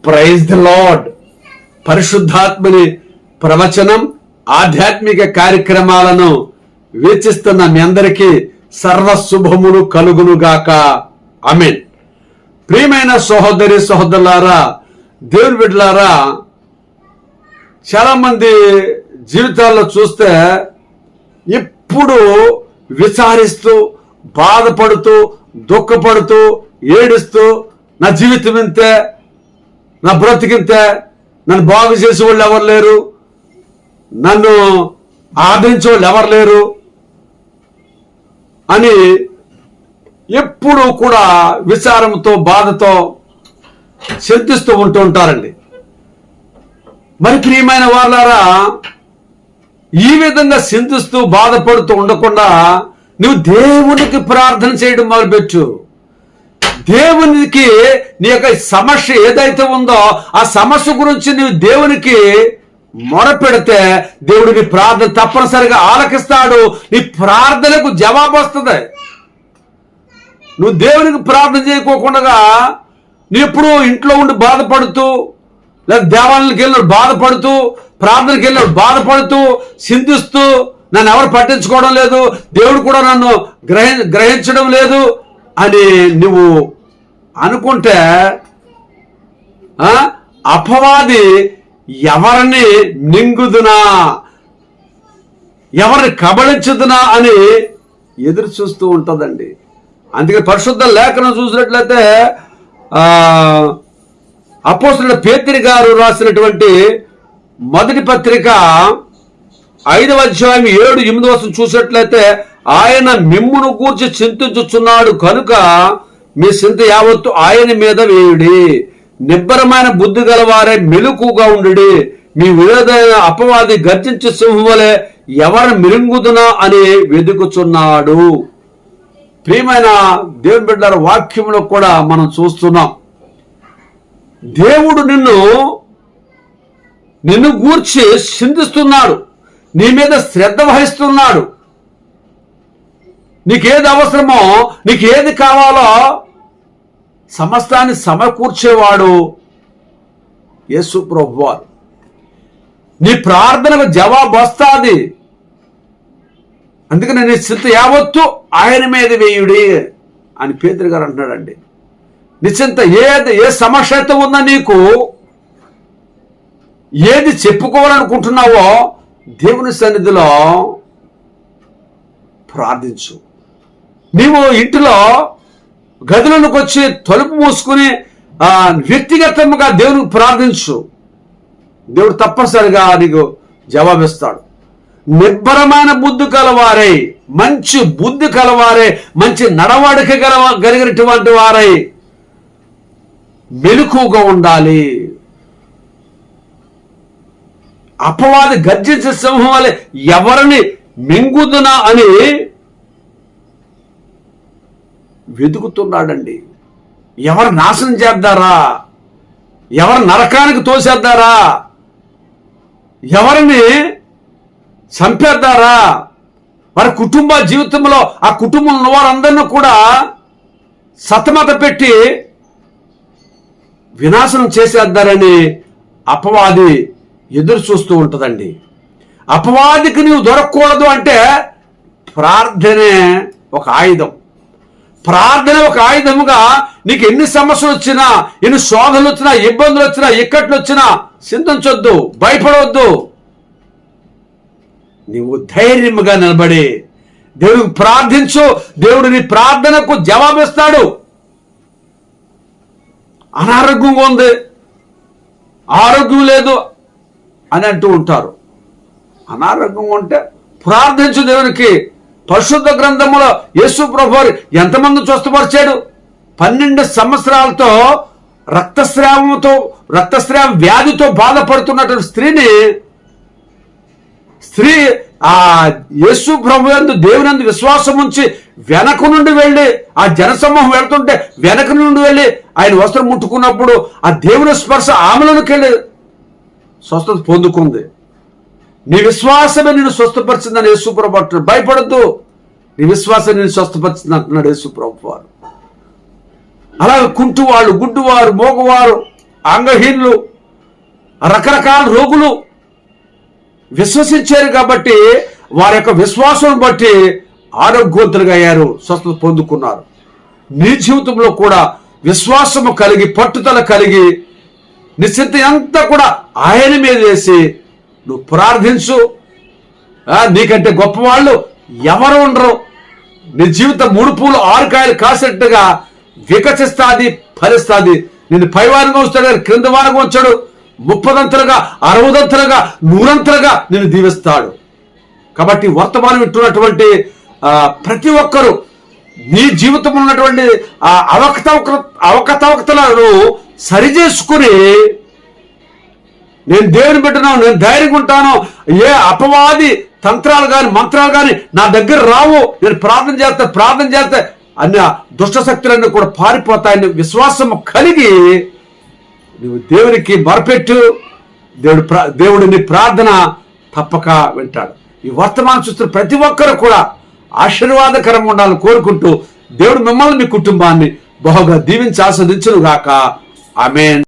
Praise the lord. పరిశుద్ధాత్మని ప్రవచనం, ఆధ్యాత్మిక కార్యక్రమాలను వీక్షిస్తున్న మీ అందరికీ సర్వశుభములు కలుగునుగాక. ఆమేన్. ప్రియమైన సహోదరి సహోదరులారా, దేవుని బిడ్డలారా, చాలా మంది జీవితాల్లో చూస్తే ఎప్పుడు విచారిస్తూ, బాధపడుతూ, దుఃఖపడుతూ, ఏడుస్తూ, నా జీవితం ఇంతే, నా బ్రతికింతే, నన్ను బాగు చేసే వాళ్ళు ఎవరు లేరు, నన్ను ఆదరించే వాళ్ళు ఎవరు లేరు అని ఎప్పుడు కూడా విచారంతో, బాధతో చింతిస్తూ ఉంటూ ఉంటారండి. మరి ప్రియమైన వాళ్ళారా, ఈ విధంగా చింతిస్తూ బాధపడుతూ ఉండకుండా నువ్వు దేవునికి ప్రార్థన చేయడం మొదలుపెట్టు. దేవునికి నీ యొక్క సమస్య ఏదైతే ఉందో ఆ సమస్య గురించి నువ్వు దేవునికి మొరపెడితే దేవుడు నీ ప్రార్థన తప్పనిసరిగా ఆలకిస్తాడు. నీ ప్రార్థనకు జవాబు వస్తుంది. నువ్వు దేవునికి ప్రార్థన చేయకోకుండా నువ్వు ఎప్పుడు ఇంట్లో ఉండి బాధపడుతూ, లేదా దేవాలయానికి వెళ్ళినప్పుడు బాధపడుతూ, ప్రార్థనకి వెళ్ళినప్పుడు బాధపడుతూ, చింతిస్తూ, నన్ను ఎవరు పట్టించుకోవడం లేదు, దేవుడు కూడా నన్ను గ్రహించడం లేదు అని నువ్వు అనుకుంటే అపవాది ఎవరిని మింగుదునా, ఎవరిని కబళించుదునా అని ఎదురు చూస్తూ ఉంటుందండి. అందుకే పరిశుద్ధ లేఖనం చూసినట్లయితే అపోస్తలుడైన పేతురు గారు రాసినటువంటి మొదటి పత్రిక 5వ అధ్యాయం 7-8 చూసినట్లయితే, ఆయన మిమ్మును గూర్చి చింతించుచున్నాడు కనుక మీ చింత యావత్తు ఆయన మీద వేయుడి. నిబ్బరమైన బుద్ధి గలవారే మెలకుగా ఉండుడి. మీ విరోధైన అపవాది గర్జించే సింహం వలె ఎవరిని మిరింగుదునా అని వెతుకుచున్నాడు. ప్రియమైన దేవుని బిడ్డల వాక్యంలో కూడా మనం చూస్తున్నాం, దేవుడు నిన్ను గూర్చి చింతిస్తున్నాడు, నీ మీద శ్రద్ధ వహిస్తున్నాడు. నీకేది అవసరమో, నీకు ఏది కావాలో సమస్తాన్ని సమకూర్చేవాడు యేసు ప్రభువారు. నీ ప్రార్థనకు జవాబు వస్తుంది. అందుకని నీ చింత యావత్తు ఆయన మీద వేయుడి అని పేతురు గారు అంటున్నాడండి. నీ చింత ఏ సమస్య అయితే ఉందో, నీకు ఏది చెప్పుకోవాలనుకుంటున్నావో దేవుని సన్నిధిలో ప్రార్థించు. నీవు ఇంటిలో గదిలోకి వచ్చి తలుపు మూసుకుని వ్యక్తిగతంగా దేవునికి ప్రార్థించు. దేవుడు తప్పనిసరిగా నీకు జవాబిస్తాడు. నిబ్బరమైన బుద్ధి కలవారై, మంచి బుద్ధి కలవారై, మంచి నడవడిక కలిగినటువంటి వారై మెలకుగా ఉండాలి. అపవాది గర్జించే సింహం వలె ఎవరిని మింగుదునా అని వెతుకుతున్నాడండి. ఎవరు నాశనం చేద్దారా, ఎవరు నరకానికి తోసేద్దారా, ఎవరిని చంపేద్దారా, వారి కుటుంబ జీవితంలో ఆ కుటుంబంలో వారందరినీ కూడా సతమత పెట్టి వినాశనం చేసేద్దారని అపవాది ఎదురు చూస్తూ ఉంటుందండి. అపవాదికి నీవు దొరకకూడదు అంటే ప్రార్థనే ఒక ఆయుధం. ప్రార్థన ఒక ఆయుధముగా నీకు ఎన్ని సమస్యలు వచ్చినా, ఎన్ని శోధనలు వచ్చినా, ఇబ్బందులు వచ్చినా, ఇక్కట్లు వచ్చినా చింతించొద్దు, భయపడవద్దు. నీవు ధైర్యముగా నిలబడి దేవుడికి ప్రార్థించు. దేవుడు నీ ప్రార్థనకు జవాబిస్తాడు. అనారోగ్యంగా ఉంది, ఆరోగ్యం లేదు అని అంటూ ఉంటారు. అనారోగ్యంగా ఉంటే ప్రార్థించు దేవునికి. పరిశుద్ధ గ్రంథములో యేసు ప్రభువారు ఎంతమంది స్వస్థపరిచాడు? 12 సంవత్సరాలతో రక్తస్రావ వ్యాధితో బాధపడుతున్నటువంటి స్త్రీ ఆ యేసు ప్రభు యందు దేవునందు విశ్వాసం ఉంచి వెనక నుండి వెళ్ళి, ఆ జనసమూహం వెళ్తుంటే వెనక నుండి వెళ్ళి ఆయన వస్త్రం ముట్టుకున్నప్పుడు ఆ దేవుని స్పర్శ ఆమెలోకి వెళ్ళి స్వస్థత పొందుకుంది. నీ విశ్వాసమే నిన్ను స్వస్థపరిచిందని యేసు ప్రభు అంటున్నాడు. భయపడద్దు, నీ విశ్వాసం నిన్ను స్వస్థపరిచింది అంటున్నాడు యేసు ప్రభు వారు. అలాగే కుంటువాళ్ళు, గుడ్డువారు, మోగవారు అంగహీనులు, రకరకాల రోగులు విశ్వసించారు కాబట్టి వారి యొక్క విశ్వాసం బట్టి ఆరోగ్యవంతులుగా అయ్యారు, స్వస్థత పొందుకున్నారు. నీ జీవితంలో కూడా విశ్వాసము కలిగి, పట్టుదల కలిగి, నిశ్చిత అంతా కూడా ఆయన మీద వేసి నువ్వు ప్రార్థించు. నీకంటే గొప్పవాళ్ళు ఎవరు ఉండరు. నీ జీవితం 3 పూలు 6 కాయలు కాసినట్టుగా వికసిస్తాది, ఫలిస్తాది. నేను పైవారంగా ఉంచాడు కానీ క్రింద వారంగా ఉంచాడు. 30దంతలుగా, 60దంతలుగా, 100ంతలుగా నేను దీవిస్తాడు. కాబట్టి వర్తమానం వింటున్నటువంటి ప్రతి ఒక్కరూ నీ జీవితంలో ఉన్నటువంటి ఆ అవకతవకతలను సరిచేసుకుని, నేను దేవుని బిడ్డను, నేను ధైర్యంగా ఉంటాను, ఏ అపవాది తంత్రాలు కానీ మంత్రాలు కానీ నా దగ్గర రావు, నేను ప్రార్థన చేస్తే అన్ని దుష్ట శక్తులన్నీ కూడా పారిపోతాయని విశ్వాసం కలిగి నువ్వు దేవునికి మొరపెట్టు. దేవుడు నీ ప్రార్థన తప్పక వింటాడు. ఈ వర్తమానం చూస్తున్న ప్రతి ఒక్కరు కూడా ఆశీర్వాదకరంగా ఉండాలని కోరుకుంటూ దేవుడు మిమ్మల్ని, మీ కుటుంబాన్ని బహుగా దీవించి ఆస్వాదించును గాక. ఆమేన్.